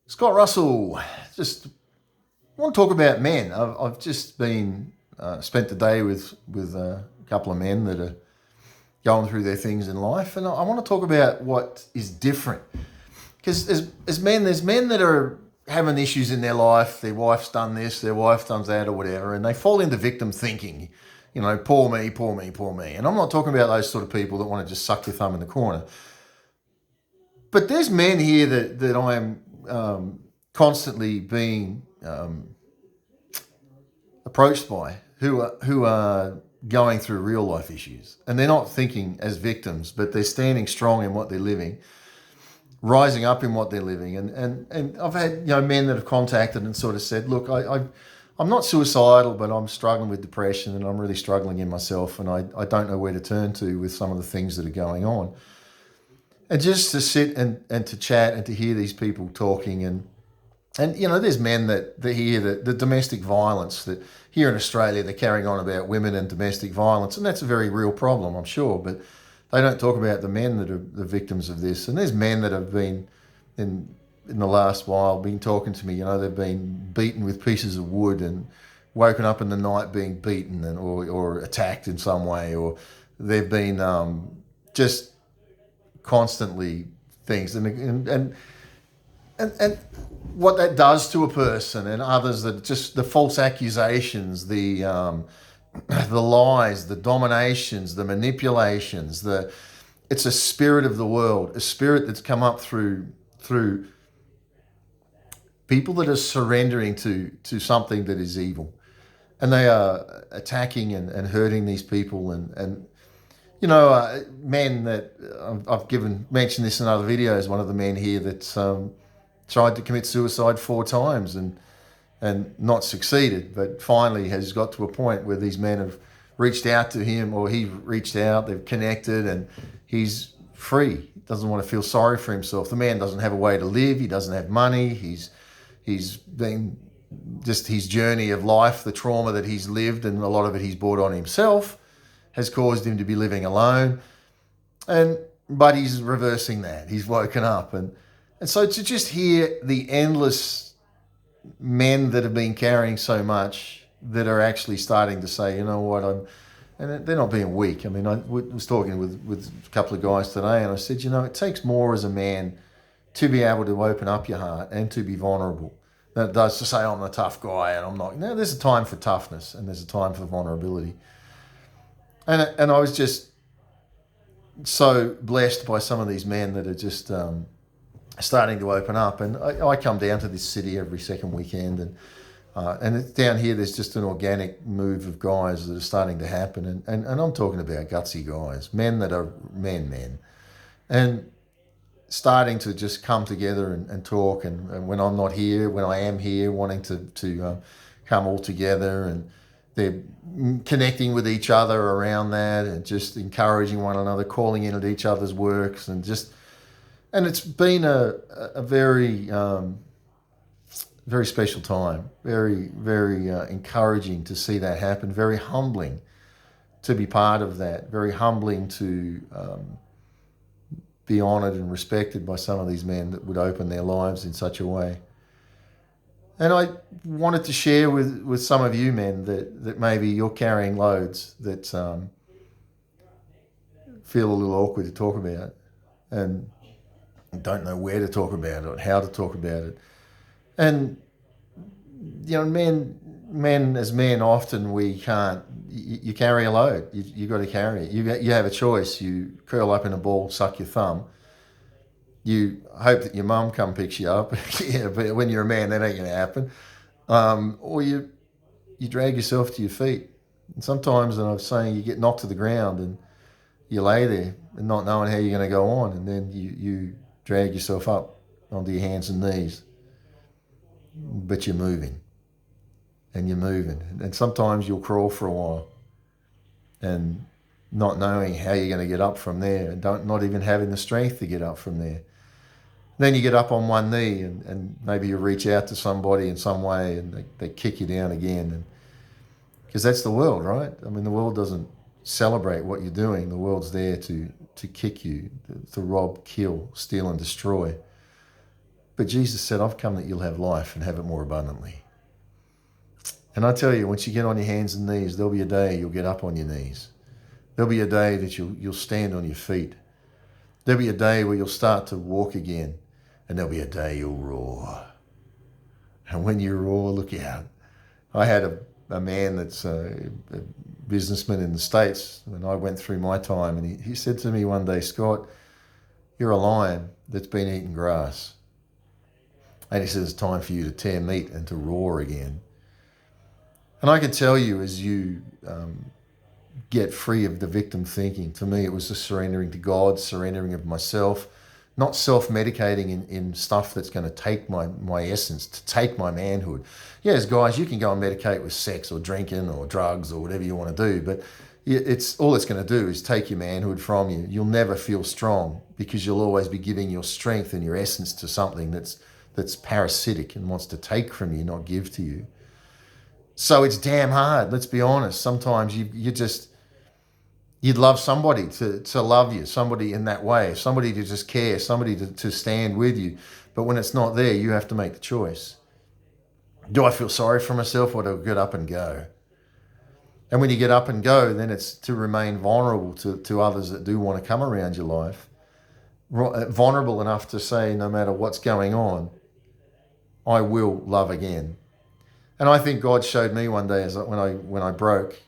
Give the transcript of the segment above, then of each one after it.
Scott Russell, just want to talk about men. I've just been spent the day with a couple of men that are going through their things in life, and I want to talk about what is different. Because as men, there's men that are having issues in their life. Their wife's done this, their wife done that, or whatever, and they fall into victim thinking. You know, poor me, poor me, poor me. And I'm not talking about those sort of people that want to just suck their thumb in the corner. But there's men here that I am constantly being approached by who are going through real life issues, and they're not thinking as victims, but they're standing strong in what they're living, rising up in what they're living. And I've had men that have contacted and sort of said, look, I'm not suicidal, but I'm struggling with depression and I'm really struggling in myself, and I don't know where to turn to with some of the things that are going on. And just to sit and to chat and to hear these people talking, and there's men that hear the domestic violence that here in Australia they're carrying on about women and domestic violence, and that's a very real problem, I'm sure, but they don't talk about the men that are the victims of this. And there's men that have been in the last while been talking to me. They've been beaten with pieces of wood and woken up in the night being beaten or attacked in some way, or they've been just constantly things, and what that does to a person, and others, that just the false accusations, the lies, the dominations, the manipulations, it's a spirit of the world, a spirit that's come up through people that are surrendering to something that is evil, and they are attacking and hurting these people, and men that I've mentioned this in other videos. One of the men here that's tried to commit suicide 4 times and not succeeded, but finally has got to a point where these men have reached out to him, or he reached out, they've connected, and he's free. He doesn't want to feel sorry for himself. The man doesn't have a way to live. He doesn't have money. He's been just his journey of life, the trauma that he's lived, and a lot of it he's brought on himself, has caused him to be living alone. But he's reversing that. He's woken up. And so to just hear the endless men that have been carrying so much that are actually starting to say, you know what, and they're not being weak. I mean, I was talking with a couple of guys today, and I said, it takes more as a man to be able to open up your heart and to be vulnerable than it does to say, I'm a tough guy and I'm not. No, there's a time for toughness and there's a time for vulnerability. And I was just so blessed by some of these men that are just starting to open up. And I come down to this city every second weekend, and down here there's just an organic move of guys that are starting to happen. And I'm talking about gutsy guys, men that are men. And starting to just come together and talk. And when I'm not here, when I am here, wanting to come all together, and they're connecting with each other around that, and just encouraging one another, calling in at each other's works, and it's been a very very special time, very very encouraging to see that happen, very humbling to be part of that, very humbling to be honoured and respected by some of these men that would open their lives in such a way. And I wanted to share with some of you men that maybe you're carrying loads that feel a little awkward to talk about, and don't know where to talk about it or how to talk about it. And men as men, often we can't. You carry a load. You got to carry it. You have a choice. You curl up in a ball, suck your thumb. You hope that your mum picks you up. Yeah, but when you're a man, that ain't going to happen. Or you drag yourself to your feet. And sometimes, and I was saying, you get knocked to the ground and you lay there and not knowing how you're going to go on, and then you drag yourself up onto your hands and knees. But you're moving. And you're moving. And sometimes you'll crawl for a while and not knowing how you're going to get up from there, and not even having the strength to get up from there. Then you get up on one knee, and maybe you reach out to somebody in some way, and they kick you down again. Because that's the world, right? I mean, the world doesn't celebrate what you're doing. The world's there to kick you, to rob, kill, steal, and destroy. But Jesus said, I've come that you'll have life and have it more abundantly. And I tell you, once you get on your hands and knees, there'll be a day you'll get up on your knees. There'll be a day that you'll stand on your feet. There'll be a day where you'll start to walk again. And there'll be a day you'll roar. And when you roar, look out. I had a man that's a businessman in the States when I went through my time, and he said to me one day, Scott, you're a lion that's been eating grass. And he says, it's time for you to tear meat and to roar again. And I can tell you, as you get free of the victim thinking, to me it was a surrendering to God, surrendering of myself, not self-medicating in stuff that's going to take my essence, to take my manhood. Yes, guys, you can go and medicate with sex or drinking or drugs or whatever you want to do, but all it's going to do is take your manhood from you. You'll never feel strong because you'll always be giving your strength and your essence to something that's parasitic and wants to take from you, not give to you. So it's damn hard, let's be honest. Sometimes you'd love somebody to love you, somebody in that way, somebody to just care, somebody to stand with you. But when it's not there, you have to make the choice. Do I feel sorry for myself, or do I get up and go? And when you get up and go, then it's to remain vulnerable to others that do want to come around your life. Vulnerable enough to say, no matter what's going on, I will love again. And I think God showed me one day when I broke,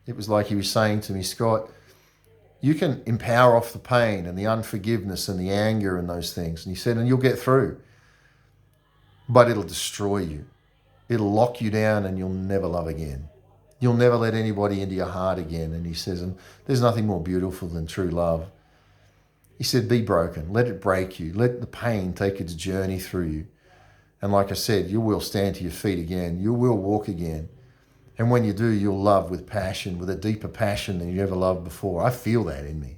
it was like he was saying to me, Scott, you can empower off the pain and the unforgiveness and the anger and those things. And he said, and you'll get through, but it'll destroy you. It'll lock you down and you'll never love again. You'll never let anybody into your heart again. And he says, and there's nothing more beautiful than true love. He said, be broken. Let it break you. Let the pain take its journey through you. And like I said, you will stand to your feet again. You will walk again. And when you do, you'll love with passion, with a deeper passion than you ever loved before. I feel that in me.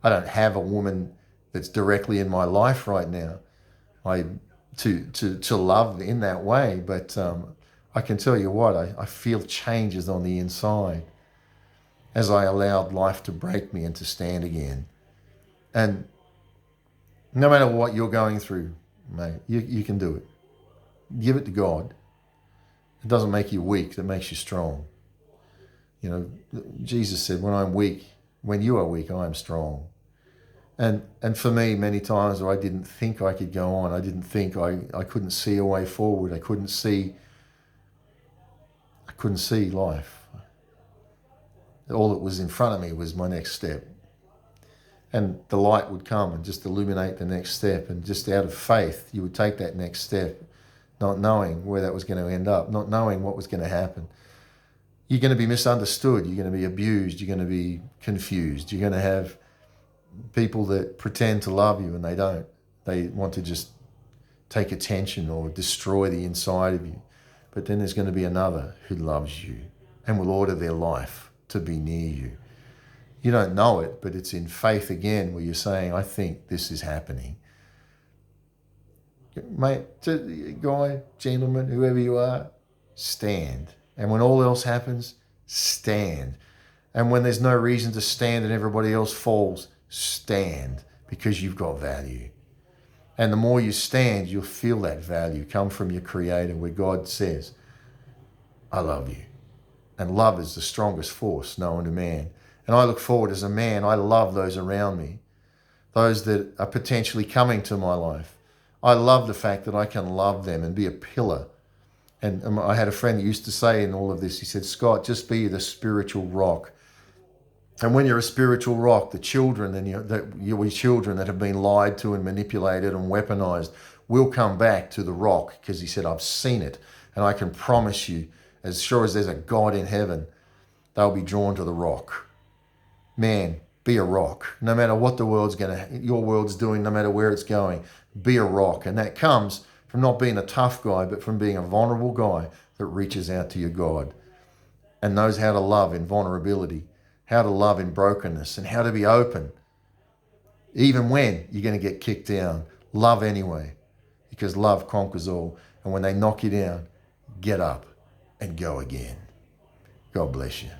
I don't have a woman that's directly in my life right now to love in that way, but I can tell you what, I feel changes on the inside as I allowed life to break me and to stand again. And no matter what you're going through, mate, you can do it. Give it to God. It doesn't make you weak, that makes you strong. You know, Jesus said, when you are weak, I am strong. And for me, many times where I didn't think I could go on, I didn't think I couldn't see a way forward, I couldn't see life. All that was in front of me was my next step. And the light would come and just illuminate the next step, and just out of faith, you would take that next step, not knowing where that was going to end up, not knowing what was going to happen. You're going to be misunderstood. You're going to be abused. You're going to be confused. You're going to have people that pretend to love you and they don't. They want to just take attention or destroy the inside of you. But then there's going to be another who loves you and will order their life to be near you. You don't know it, but it's in faith again where you're saying, I think this is happening. Mate, guy, gentleman, whoever you are, stand. And when all else happens, stand. And when there's no reason to stand and everybody else falls, stand, because you've got value. And the more you stand, you'll feel that value come from your Creator, where God says, I love you. And love is the strongest force known to man. And I look forward as a man, I love those around me, those that are potentially coming to my life. I love the fact that I can love them and be a pillar. And I had a friend that used to say in all of this, he said, Scott, just be the spiritual rock. And when you're a spiritual rock, the children and your children that have been lied to and manipulated and weaponized will come back to the rock, because he said, I've seen it. And I can promise you, as sure as there's a God in heaven, they'll be drawn to the rock. Man, be a rock. No matter what your world's doing, no matter where it's going, be a rock. And that comes from not being a tough guy, but from being a vulnerable guy that reaches out to your God and knows how to love in vulnerability, how to love in brokenness, and how to be open. Even when you're going to get kicked down, love anyway, because love conquers all. And when they knock you down, get up and go again. God bless you.